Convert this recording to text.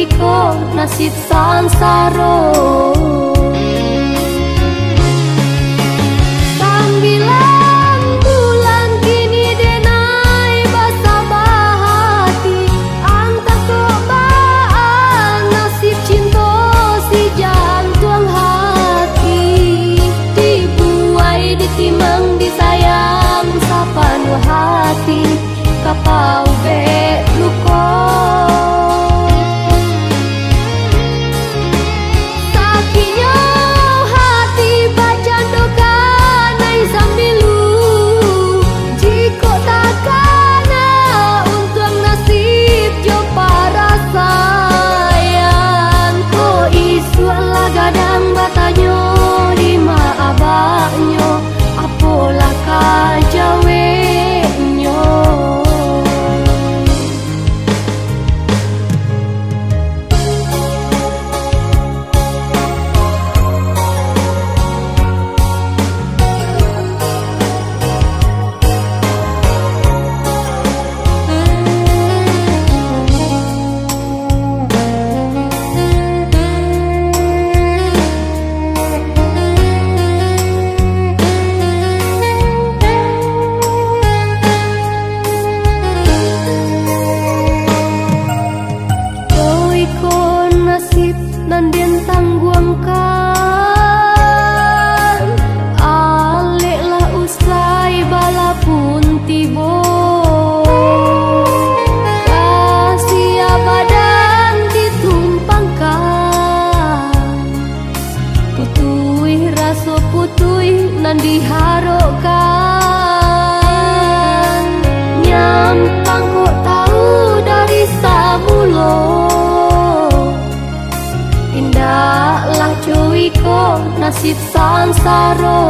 iko nasib sansaro. Sambilan bulan kini denai basa bahati, anta cobaan nasib cinta si jantung hati. Dibuai ditimang disayang sapanuh hati, kapau be luko. Sakinya hati bacandokan ai sambilu, jiko takana untung nasib jo para sayang. Ko isu ala gadang batanyo di ma abaknyo, apolah kajawe nyo. Nandien tangguangkan, aleklah usai balapun tibo. Kasih badan ditumpangkan, putui raso putui nan diharokan. Nyampang kok tahu dari samulo, indahlah cuiko nasib sansaro.